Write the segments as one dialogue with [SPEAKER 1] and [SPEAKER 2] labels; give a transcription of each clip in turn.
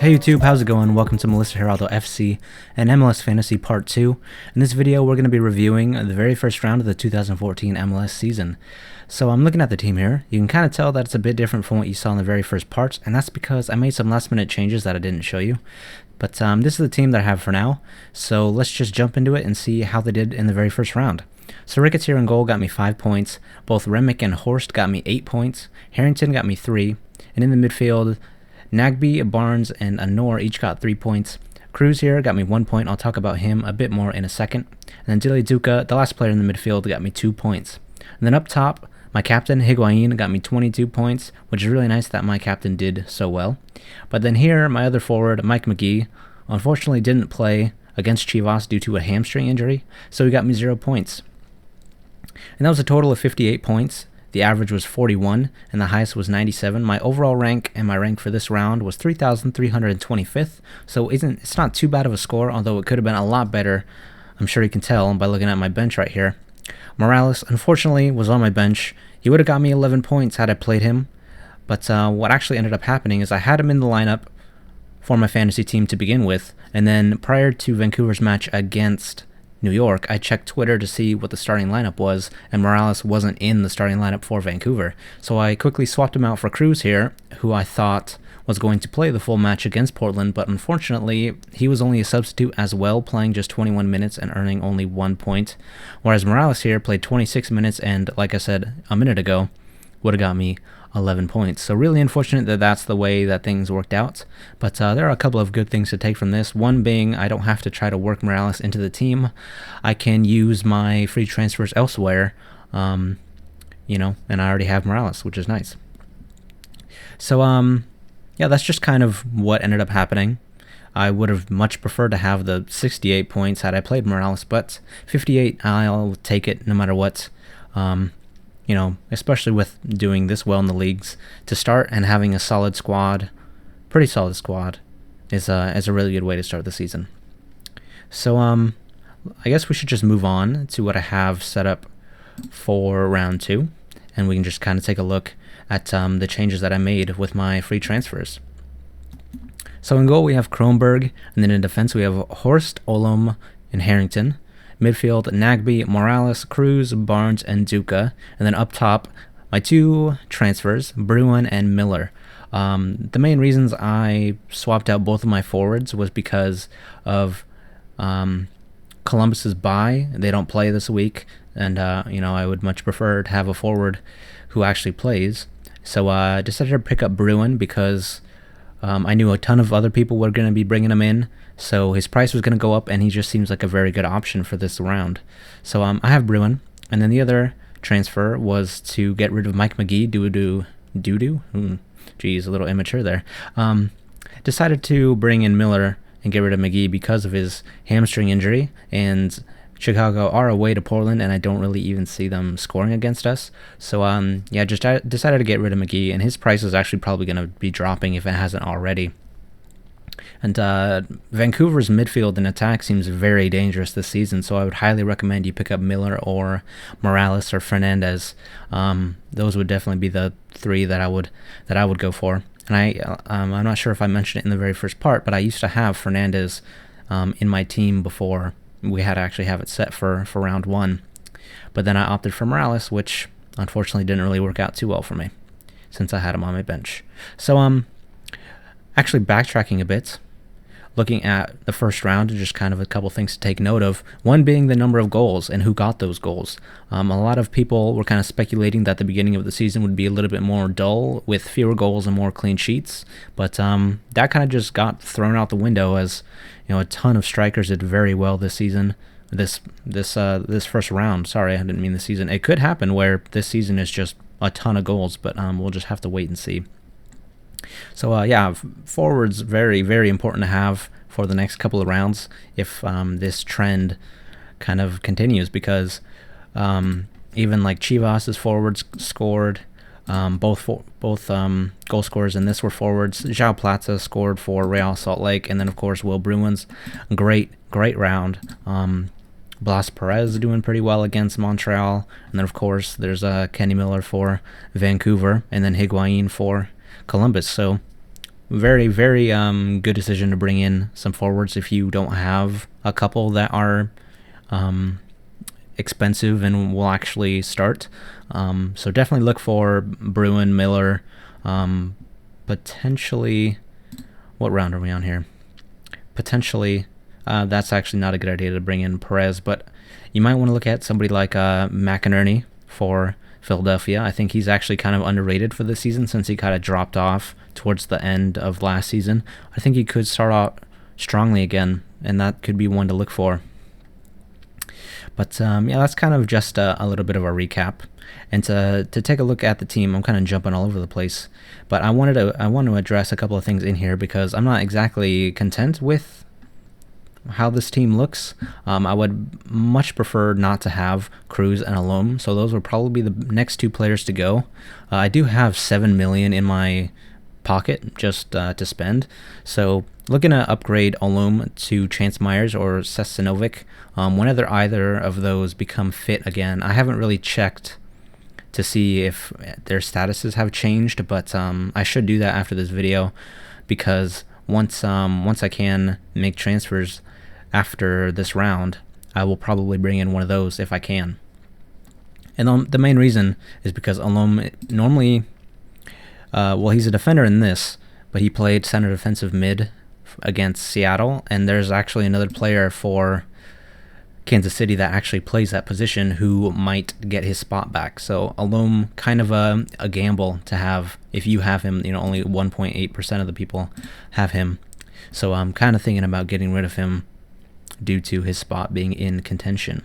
[SPEAKER 1] Hey YouTube, how's it going? Welcome to Melissa Giraldo FC and MLS Fantasy Part 2. In this video, we're going to be reviewing the very first round of the 2014 MLS season. So I'm looking at the team here. You can kind of tell that it's a bit different from what you saw in the very first parts, and that's because I made some last minute changes that I didn't show you. But this is the team that I have for now, so let's just jump into it and see how they did in the very first round. So Ricketts here in goal got me 5 points, both Remick and Horst got me 8 points, Harrington got me 3, and in the midfield, Nagby, Barnes, and Anor each got 3 points. Cruz here got me 1 point. I'll talk about him a bit more in a second. And then Dili Duca, the last player in the midfield, got me 2 points. And then up top, my captain, Higuain, got me 22 points, which is really nice that my captain did so well. But then here, my other forward, Mike McGee, unfortunately didn't play against Chivas due to a hamstring injury, so he got me 0 points. And that was a total of 58 points. The average was 41, and the highest was 97. My overall rank and my rank for this round was 3,325th, so it's not too bad of a score, although it could have been a lot better. I'm sure you can tell by looking at my bench right here. Morales, unfortunately, was on my bench. He would have got me 11 points had I played him, but what actually ended up happening is I had him in the lineup for my fantasy team to begin with, and then prior to Vancouver's match against New York, I checked Twitter to see what the starting lineup was, and Morales wasn't in the starting lineup for Vancouver. So I quickly swapped him out for Cruz here, who I thought was going to play the full match against Portland, but unfortunately, he was only a substitute as well, playing just 21 minutes and earning only 1 point. Whereas Morales here played 26 minutes and, like I said a minute ago, would have got me 11 points. So really unfortunate that that's the way that things worked out. But there are a couple of good things to take from this. One being I don't have to try to work Morales into the team. I can use my free transfers elsewhere, and I already have Morales, which is nice. So yeah, that's just kind of what ended up happening. I would have much preferred to have the 68 points had I played Morales, but 58, I'll take it no matter what. Especially with doing this well in the leagues to start and having a solid squad, pretty solid squad, is a really good way to start the season. So I guess we should just move on to what I have set up for round 2, and we can just kind of take a look at the changes that I made with my free transfers. So in goal we have Kronberg, and then in defense we have Horst, Olom, and Harrington. Midfield, Nagby, Morales, Cruz, Barnes, and Duca. And then up top, my 2 transfers, Bruin and Miller. The main reasons I swapped out both of my forwards was because of Columbus's bye. They don't play this week, and I would much prefer to have a forward who actually plays. So I decided to pick up Bruin because I knew a ton of other people were going to be bringing him in, so his price was going to go up, and he just seems like a very good option for this round. So I have Bruin, and then the other transfer was to get rid of Mike McGee. Geez, a little immature there. Decided to bring in Miller and get rid of McGee because of his hamstring injury, and Chicago are away to Portland, and I don't really even see them scoring against us. So, just decided to get rid of McGee, and his price is actually probably going to be dropping if it hasn't already. And Vancouver's midfield and attack seems very dangerous this season, so I would highly recommend you pick up Miller or Morales or Fernandez. Those would definitely be the 3 that I would go for. And I'm not sure if I mentioned it in the very first part, but I used to have Fernandez in my team before we had to actually have it set for round 1. But then I opted for Morales, which unfortunately didn't really work out too well for me since I had him on my bench. So actually backtracking a bit, looking at the first round, just kind of a couple things to take note of. One being the number of goals and who got those goals. A lot of people were kind of speculating that the beginning of the season would be a little bit more dull with fewer goals and more clean sheets, but that kind of just got thrown out the window as a ton of strikers did very well this season. This first round. Sorry, I didn't mean the season. It could happen where this season is just a ton of goals, but we'll just have to wait and see. So forwards very, very important to have for the next couple of rounds if this trend kind of continues, because even like Chivas' forwards scored, both goal scorers in this were forwards. João Plata scored for Real Salt Lake, and then of course Will Bruin's great round. Blas Perez doing pretty well against Montreal, and then of course there's Kenny Miller for Vancouver, and then Higuain for Columbus. So very, very good decision to bring in some forwards if you don't have a couple that are expensive and will actually start. So definitely look for Bruin, Miller, potentially. What round are we on here? Potentially, that's actually not a good idea to bring in Perez, but you might want to look at somebody like McInerney for Philadelphia. I think he's actually kind of underrated for this season since he kind of dropped off towards the end of last season. I think he could start out strongly again, and that could be one to look for. But yeah, that's kind of just a little bit of a recap. And to take a look at the team, I'm kind of jumping all over the place. But I want to address a couple of things in here because I'm not exactly content with how this team looks. I would much prefer not to have Cruz and Alum, so those would probably be the next two players to go. I do have $7 million in my pocket just to spend, so looking to upgrade Alum to Chance Myers or Sesanovic whenever either of those become fit again. I haven't really checked to see if their statuses have changed, but I should do that after this video, because once I can make transfers after this round, I will probably bring in one of those if I can. And the main reason is because Alum normally, well, he's a defender in this, but he played center defensive mid against Seattle, and there's actually another player for Kansas City that actually plays that position who might get his spot back. So Alum, kind of a gamble to have. If you have him, only 1.8% of the people have him. So I'm kind of thinking about getting rid of him due to his spot being in contention.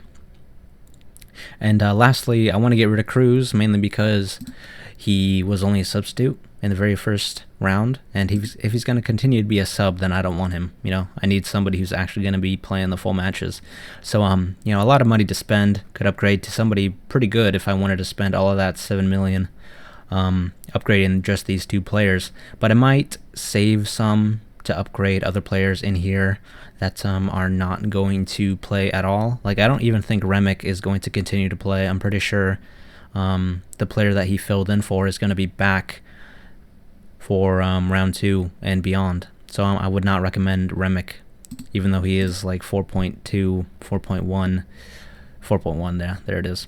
[SPEAKER 1] And lastly, I want to get rid of Cruz, mainly because he was only a substitute in the very first round, and if he's going to continue to be a sub, then I don't want him. I need somebody who's actually going to be playing the full matches. So a lot of money to spend. Could upgrade to somebody pretty good if I wanted to spend all of that $7 million upgrading just these two players. But I might save some to upgrade other players in here that are not going to play at all. Like, I don't even think Remick is going to continue to play. I'm pretty sure the player that he filled in for is going to be back for round 2 and beyond. So I would not recommend Remick, even though he is like 4.1 there it is,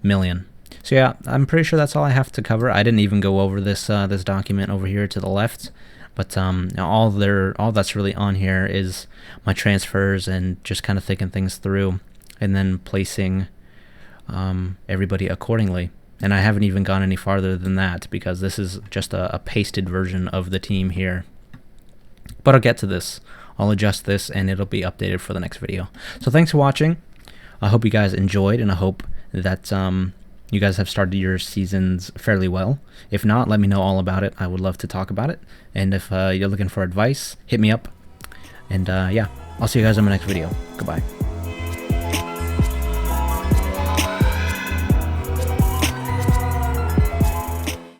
[SPEAKER 1] million. So yeah, I'm pretty sure that's all I have to cover. I didn't even go over this this document over here to the left, but all that's really on here is my transfers and just kind of thinking things through and then placing everybody accordingly. And I haven't even gone any farther than that because this is just a pasted version of the team here. But I'll get to this. I'll adjust this and it'll be updated for the next video. So thanks for watching. I hope you guys enjoyed, and I hope that you guys have started your seasons fairly well. If not, let me know all about it. I would love to talk about it. And if you're looking for advice, hit me up. And yeah, I'll see you guys in my next video. Goodbye.